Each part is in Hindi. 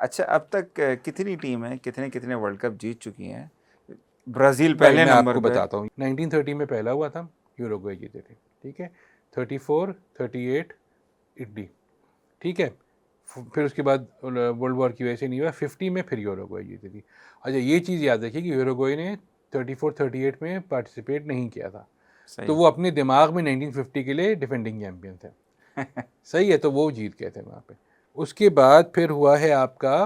अच्छा, अब तक कितनी टीम है, कितने कितने वर्ल्ड कप जीत चुकी हैं? ब्राज़ील भाई पहले मैं नंबर आपको पे। बताता हूँ, 1930 में पहला हुआ था, यूरुग्वे जीते थे, ठीक है। 34, 38 इटली, ठीक है। फिर उसके बाद वर्ल्ड वॉर की वजह से नहीं हुआ, 50 में फिर यूरुग्वे जीती थी। अच्छा, ये चीज़ याद रखिए कि यूरुग्वे ने 34, 38 में पार्टिसिपेट नहीं किया था, तो सही। वो अपने दिमाग में 1950 के लिए डिफेंडिंग चैम्पियन थे। सही है, तो वो जीत गए थे वहाँ पे। उसके बाद फिर हुआ है आपका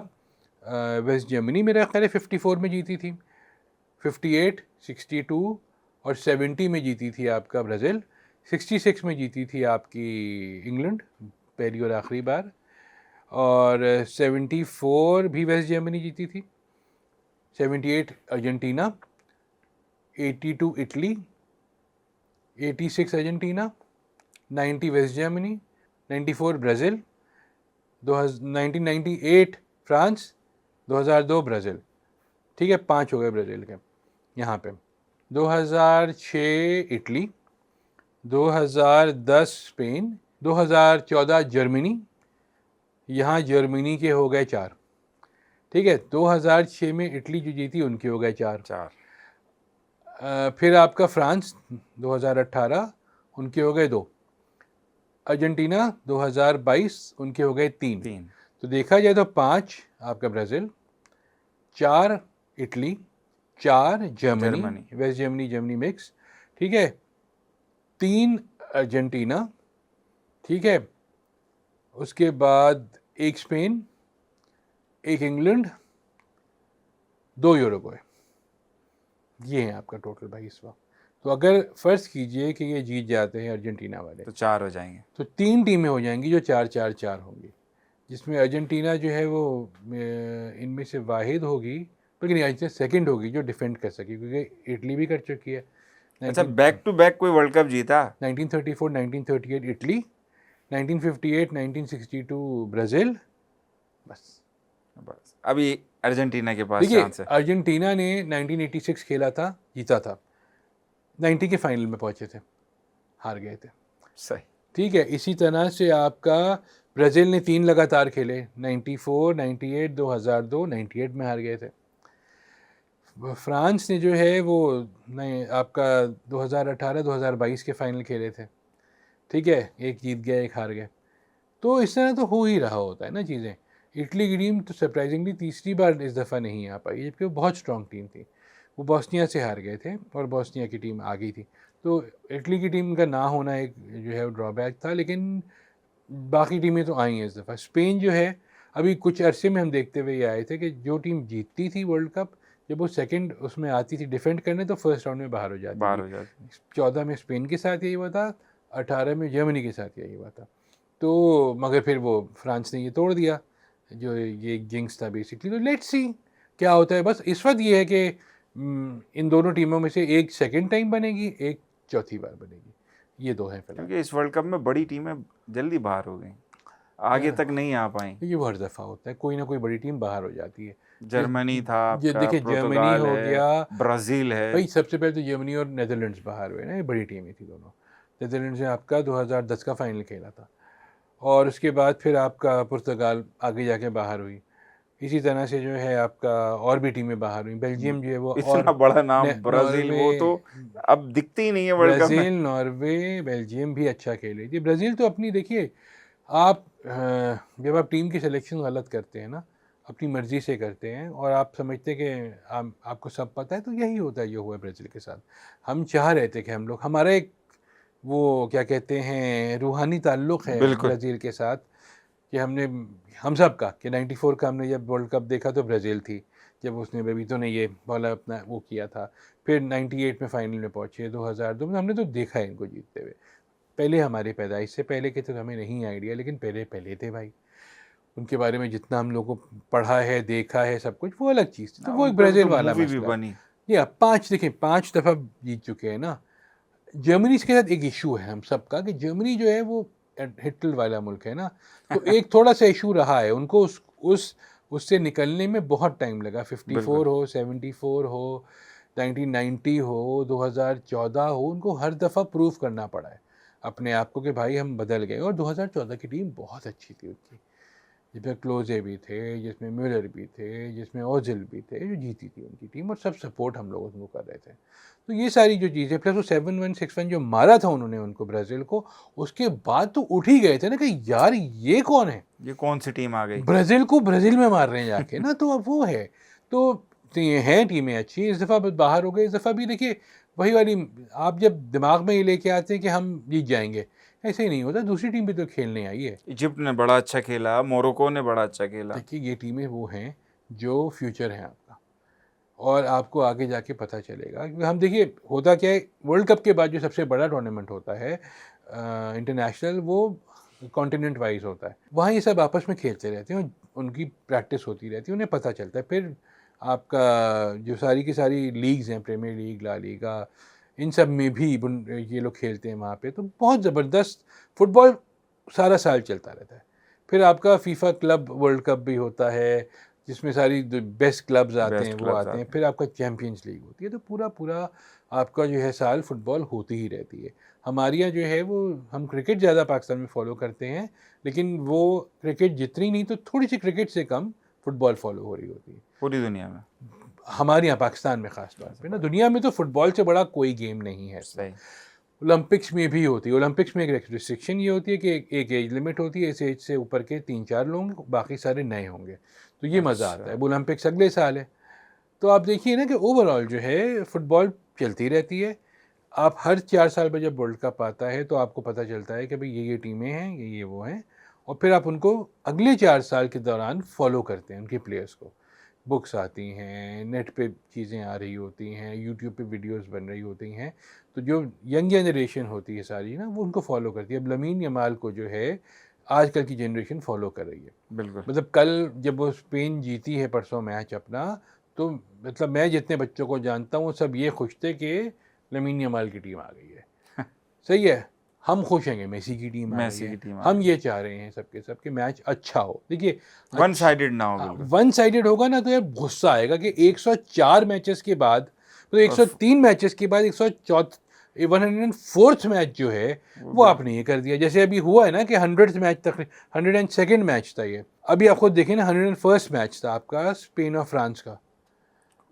वेस्ट जर्मनी, मेरा ख्याल है 54 में जीती थी, 58, 62 और 70 में जीती थी आपका ब्राज़ील, 66 में जीती थी आपकी इंग्लैंड पहली और आखिरी बार, और 74 भी वेस्ट जर्मनी जीती थी, 78 Argentina, 82 Italy, 86 Argentina, 90 West Germany, 94 Brazil, 1998 France, 2002 Brazil, ठीक है। 5 हो गए ब्राज़ील के यहाँ पे। 2006 इटली, 2010 स्पेन, 2014 जर्मनी, यहाँ जर्मनी के हो गए 4, ठीक है। 2006 में इटली जो जीती उनके हो गए 4। 4। फिर आपका फ्रांस 2018 उनके हो गए 2, अर्जेंटीना 2022 उनके हो गए 3। 3। तो देखा जाए तो 5 आपका Brazil, 4 Italy, 4 Germany, Germany. West Germany Germany mix, ठीक है, 3 अर्जेंटीना, ठीक है। उसके बाद 1 स्पेन, 1 इंग्लैंड, 2 यूरुग्वे। ये है आपका टोटल भाई इस वक्त। तो अगर फ़र्ज़ कीजिए कि ये जीत जाते हैं अर्जेंटीना वाले, तो 4 हो जाएंगे। तो 3 टीमें हो जाएंगी जो 4-4-4 होंगी, जिसमें अर्जेंटीना जो है वो इनमें से वाहिद होगी, लेकिन अर्जेंटीना सेकंड होगी जो डिफेंड कर सके, क्योंकि इटली भी कर चुकी है। अच्छा, बैक टू बैक कोई वर्ल्ड कप जीता? 1934, 1938 इटली, 1958, 1962 ब्राज़ील, बस। बस अभी अर्जेंटीना के पास देखिए, चांस है। अर्जेंटीना ने 1986 खेला था, जीता था, 90 के फाइनल में पहुंचे थे, हार गए थे, सही। ठीक है। इसी तरह से आपका ब्राज़ील ने 3 लगातार खेले, 94, 98, 2002, 98 में हार गए थे। फ्रांस ने जो है वो नहीं आपका 2018, 2022 के फाइनल खेले थे, ठीक है, एक जीत गए एक हार गए। तो इस तरह तो हो ही रहा होता है ना चीज़ें। इटली की टीम तो सरप्राइजिंगली तीसरी बार इस दफ़ा नहीं आ पाई, जबकि वो बहुत स्ट्रॉन्ग टीम थी। वो बॉस्निया से हार गए थे और बॉस्निया की टीम आ गई थी, तो इटली की टीम का ना होना एक जो है वो ड्रॉबैक था, लेकिन बाकी टीमें तो आई हैं इस दफ़ा। स्पेन जो है, अभी कुछ अरसे में हम देखते हुए ये आए थे कि जो टीम जीतती थी वर्ल्ड कप, जब वो सेकंड उसमें आती थी डिफेंड करने, तो फर्स्ट राउंड में बाहर हो जाती बाहर थी। हो जाती। 14 में स्पेन के साथ यही हुआ था, 18 में जर्मनी के साथ यही हुआ था। तो मगर फिर वो फ्रांस ने ये तोड़ दिया, जो ये जिंक्स था बेसिकली। तो लेट्स सी क्या होता है। बस इस वक्त ये है कि इन दोनों टीमों में से एक सेकंड टाइम बनेगी, एक चौथी बार बनेगी, ये 2 हैं फिलहाल। क्योंकि इस वर्ल्ड कप में बड़ी टीमें जल्दी बाहर हो गई, आगे तक नहीं आ पाई। ये वो हर दफ़ा होता है, कोई ना कोई बड़ी टीम बाहर हो जाती है। जर्मनी था ये आपका, देखिए, जर्मनी पुर्तगाल हो है, गया ब्राज़ील है। भाई, सबसे पहले तो जर्मनी और नेदरलैंड्स बाहर हुए ना, ये बड़ी टीमें थी दोनों। नेदरलैंड्स ने आपका 2010 का फाइनल खेला था, और उसके बाद फिर आपका पुर्तगाल आगे जाके बाहर हुई। इसी तरह से जो है आपका और भी टीमें बाहर हुई, बेल्जियम जो है वो, इतना और बड़ा नाम ब्राज़ील, नॉर्वे, वो तो अब दिखती ही नहीं है वर्ल्ड कप में। ब्राज़ील, नॉर्वे, बेल्जियम भी अच्छा खेल रही थी। ब्राज़ील तो अपनी देखिए, आप जब आप टीम की सिलेक्शन गलत करते हैं ना, अपनी मर्ज़ी से करते हैं, और आप समझते हैं कि आपको सब पता है, तो यही होता है जो हुआ ब्राज़ील के साथ। हम चाह रहे थे कि हम लोग, हमारा एक वो क्या कहते हैं, रूहानी ताल्लुक़ है बिल्कुल। ब्राज़ील के साथ, कि हम सब का, कि 94 का हमने जब वर्ल्ड कप देखा तो ब्राज़ील थी, जब उसने बेबीतो ने ये वाला अपना वो किया था। फिर 98 में फाइनल में पहुँचे, 2002 में हमने तो देखा है इनको जीतते हुए। पहले हमारी पैदाइश से पहले के तो हमें नहीं आइडिया, लेकिन पहले पहले थे भाई। उनके बारे में जितना हम लोगों को पढ़ा है, देखा है, सब कुछ, वो अलग चीज़ थी। तो वो एक उन पे ब्राज़ील तो वाला मूवी भी मसला। बनी। या 5 देखें, 5 दफ़ा जीत चुके हैं ना। जर्मनी के साथ एक इशू है हम सबका, कि जर्मनी जो है वो हिटलर वाला मुल्क है ना, तो एक थोड़ा सा इशू रहा है उनको, उससे निकलने में बहुत टाइम लगा। 54 बिल्कुल। हो, 74 हो, 1990 हो, 2014 हो, उनको हर दफ़ा प्रूव करना पड़ा है अपने आप को कि भाई हम बदल गए। और 2014 की टीम बहुत अच्छी थी उनकी, जिसमें क्लोजे भी थे, जिसमें म्यूलर भी थे, जिसमें ओजिल भी थे, जो जीती थी उनकी टीम, और सब सपोर्ट हम लोग उनको कर रहे थे। तो ये सारी जो चीज़ें, प्लस वो 7-1 6-1 जो मारा था उन्होंने उनको ब्राज़ील को, उसके बाद तो उठ ही गए थे ना कि यार ये कौन है, ये कौन सी टीम आ गई। ब्राज़ील को ब्राज़ील में मार रहे हैं जाके ना। तो अब वो है, तो ये हैं टीमें अच्छी, इस दफ़ा बाहर हो गए। इस दफ़ा भी देखिए वही वाली, आप जब दिमाग में ये लेके आते हैं कि हम जीत जाएंगे, ऐसे ही नहीं होता। दूसरी टीम भी तो खेलने आई है। इजिप्ट ने बड़ा अच्छा खेला, मोरक्को ने बड़ा अच्छा खेला। देखिए ये टीमें वो हैं जो फ्यूचर है आपका, और आपको आगे जाके पता चलेगा। क्योंकि हम देखिए होता क्या है, वर्ल्ड कप के बाद जो सबसे बड़ा टूर्नामेंट होता है इंटरनेशनल, वो कॉन्टिनेंट वाइज होता है। वहाँ ये सब आपस में खेलते रहते हैं, उनकी प्रैक्टिस होती रहती है, उन्हें पता चलता है। फिर आपका जो सारी की सारी लीग्स हैं, प्रीमियर लीग, ला लीगा, इन सब में भी ये लोग खेलते हैं वहाँ पे। तो बहुत ज़बरदस्त फुटबॉल सारा साल चलता रहता है। फिर आपका फीफा क्लब वर्ल्ड कप भी होता है, जिसमें सारी बेस्ट क्लब्स आते हैं, वो आते हैं। फिर आपका चैम्पियंस लीग होती है। तो पूरा पूरा आपका जो है साल फुटबॉल होती ही रहती है। हमारे यहाँ जो है वो, हम क्रिकेट ज़्यादा पाकिस्तान में फॉलो करते हैं, लेकिन वो क्रिकेट जितनी नहीं तो थोड़ी सी क्रिकेट से कम फुटबॉल फॉलो हो रही होती है पूरी दुनिया में, हमारे यहाँ पाकिस्तान में ख़ास तौर पे ना। दुनिया में तो फुटबॉल से बड़ा कोई गेम नहीं है। सही। ओलंपिक्स में भी होती है। ओलंपिक्स में एक रिस्ट्रिक्शन ये होती है कि एक एज लिमिट होती है, इस एज से ऊपर के 3-4 लोग होंगे, बाकी सारे नए होंगे। तो ये मज़ा आता है। ओलंपिक्स अगले साल है। तो आप देखिए ना कि ओवरऑल जो है फुटबॉल चलती रहती है। आप हर 4 साल में जब वर्ल्ड कप आता है तो आपको पता चलता है कि भाई ये टीमें हैं, ये वो हैं, और फिर आप उनको अगले 4 साल के दौरान फॉलो करते हैं, उनके प्लेयर्स को। बुक्स आती हैं, नेट पे चीज़ें आ रही होती हैं, यूट्यूब पे वीडियोस बन रही होती हैं। तो जो यंग जनरेशन होती है सारी ना, वो उनको फॉलो करती है। अब लमीन यमाल को जो है आजकल की जनरेशन फॉलो कर रही है। बिल्कुल। मतलब कल जब वो स्पेन जीती है परसों मैच अपना, तो मतलब मैं जितने बच्चों को जानता हूँ सब ये खुश थे कि लमीन यमाल की टीम आ गई है। सही है, हम खुश हैं कि मेसी की टीम आ मेसी गई की है। टीम आ हम गई। ये चाह रहे हैं सबके सब के मैच अच्छा हो। देखिए वन साइडेड ना हो बिल्कुल। वन साइडेड होगा ना तो यार गुस्सा आएगा कि 104 मैचेस के बाद, तो 103 मैचेस के बाद 104th मैच जो है वो आपने ये कर दिया। जैसे अभी हुआ है ना कि 100th मैच तक, 102nd मैच था ये। अभी आप खुद देखें ना, 101st मैच था आपका स्पेन और फ्रांस का।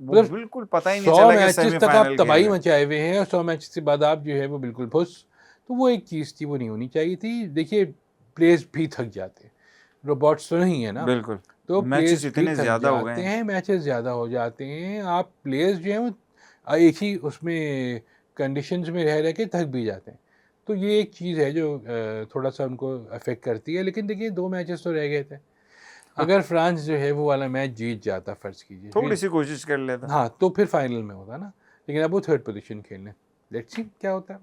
वो मतलब बिल्कुल पता ही नहीं 100 चला कि मैचेस तक आप सेमीफाइनल खेल तबाही रहे हैं। मचाए हुए हैं, और 100 मैचेस के बाद आप जो है वो बिल्कुल फुस। तो वो एक चीज़ थी, वो नहीं होनी चाहिए थी। देखिए प्लेयर्स भी थक जाते हैं, रोबोट्स तो नहीं है ना। बिल्कुल। तो मैचेस प्लेयर्स भी इतने थक ज्यादा हो गए जाते हैं। हैं, मैचेस ज़्यादा हो जाते हैं। आप प्लेयर्स जो हैं वो एक ही उसमें कंडीशंस में रह के थक भी जाते हैं। तो ये एक चीज़ है जो थोड़ा सा उनको अफेक्ट करती है। लेकिन देखिए 2 मैचेस तो रह गए थे। अगर फ्रांस जो है वो वाला मैच जीत जाता, फ़र्ज़ कीजिए, थोड़ी सी कोशिश कर लेता। हाँ, तो फिर फाइनल में होता ना। लेकिन अब वो 3rd पोजीशन खेलने। लेट्स सी क्या होता है।